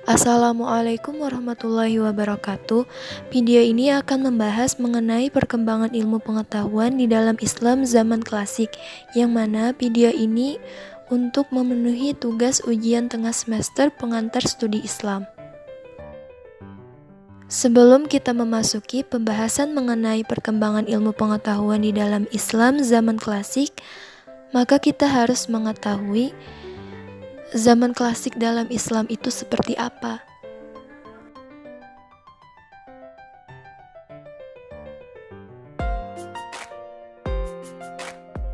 Assalamualaikum warahmatullahi wabarakatuh. Video ini akan membahas mengenai perkembangan ilmu pengetahuan di dalam Islam zaman klasik, yang mana video ini untuk memenuhi tugas ujian tengah semester pengantar studi Islam. Sebelum kita memasuki pembahasan mengenai perkembangan ilmu pengetahuan di dalam Islam zaman klasik, maka kita harus mengetahui zaman klasik dalam Islam itu seperti apa.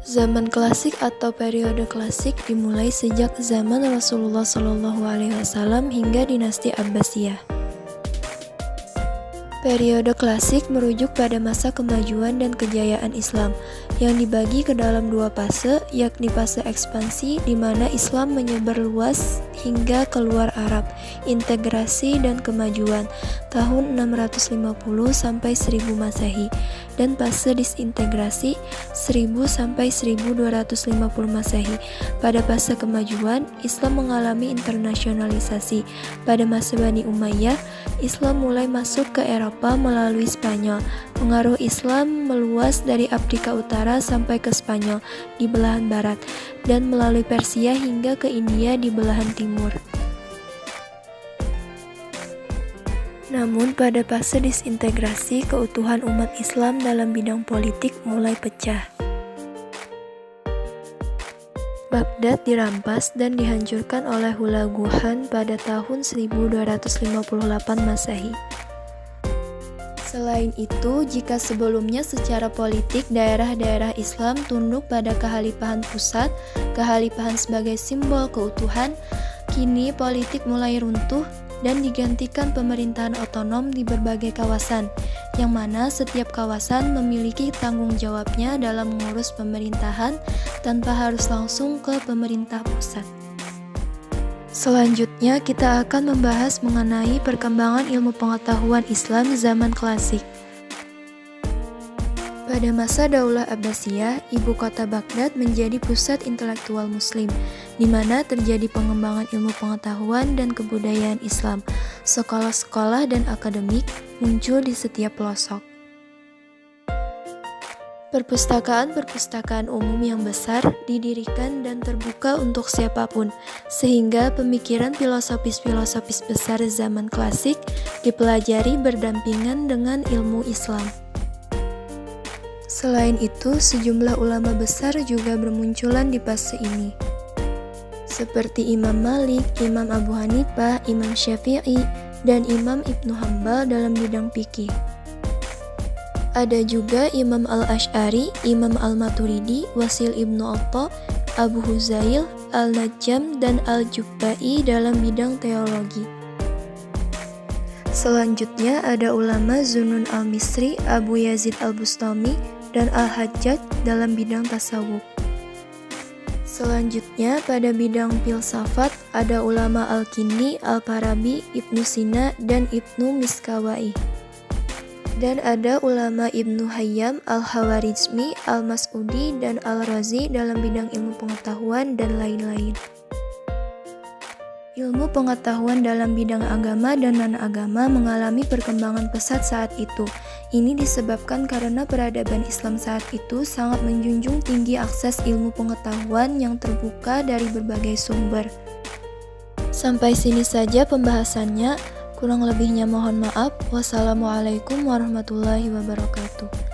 Zaman klasik atau periode klasik dimulai sejak zaman Rasulullah SAW hingga dinasti Abbasiyah. Periode klasik merujuk pada masa kemajuan dan kejayaan Islam yang dibagi ke dalam dua fase, yakni fase ekspansi di mana Islam menyebar luas hingga keluar Arab, integrasi dan kemajuan tahun 650 sampai 1000 Masehi, dan fase disintegrasi 1000 sampai 1250 Masehi. Pada fase kemajuan, Islam mengalami internasionalisasi. Pada masa Bani Umayyah, Islam mulai masuk ke Eropa melalui Spanyol. Pengaruh Islam meluas dari Afrika Utara sampai ke Spanyol di belahan barat dan melalui Persia hingga ke India di belahan timur. Namun pada fase disintegrasi, keutuhan umat Islam dalam bidang politik mulai pecah. Baghdad dirampas dan dihancurkan oleh Hulagu Khan pada tahun 1258 Masehi. Selain itu, jika sebelumnya secara politik daerah-daerah Islam tunduk pada kekhalifahan pusat, kekhalifahan sebagai simbol keutuhan, kini politik mulai runtuh dan digantikan pemerintahan otonom di berbagai kawasan, yang mana setiap kawasan memiliki tanggung jawabnya dalam mengurus pemerintahan tanpa harus langsung ke pemerintah pusat. Selanjutnya, kita akan membahas mengenai perkembangan ilmu pengetahuan Islam zaman klasik. Pada masa Daulah Abbasiyah, ibu kota Baghdad menjadi pusat intelektual Muslim, di mana terjadi pengembangan ilmu pengetahuan dan kebudayaan Islam. Sekolah-sekolah dan akademik muncul di setiap pelosok. Perpustakaan-perpustakaan umum yang besar didirikan dan terbuka untuk siapapun, sehingga pemikiran filosofis-filosofis besar zaman klasik dipelajari berdampingan dengan ilmu Islam. Selain itu, sejumlah ulama besar juga bermunculan di fase ini, seperti Imam Malik, Imam Abu Hanifah, Imam Syafi'i, dan Imam Ibnu Hanbal dalam bidang fikih. Ada juga Imam Al-Asy'ari, Imam Al-Maturidi, Wasil Ibnu Atta, Abu Huzail, Al-Najjam, dan Al-Jubba'i dalam bidang teologi. Selanjutnya ada ulama Zunnun Al-Misri, Abu Yazid Al-Bustami, dan Al-Hajjaj dalam bidang tasawuf. Selanjutnya pada bidang filsafat ada ulama Al-Kindi, Al-Farabi, Ibnu Sina, dan Ibnu Miskawai. Dan ada ulama Ibnu Hayyam, Al-Khawarizmi, Al-Mas'udi, dan Al-Razi dalam bidang ilmu pengetahuan dan lain-lain. Ilmu pengetahuan dalam bidang agama dan non-agama mengalami perkembangan pesat saat itu. Ini disebabkan karena peradaban Islam saat itu sangat menjunjung tinggi akses ilmu pengetahuan yang terbuka dari berbagai sumber. Sampai sini saja pembahasannya. Kurang lebihnya mohon maaf. Wassalamualaikum warahmatullahi wabarakatuh.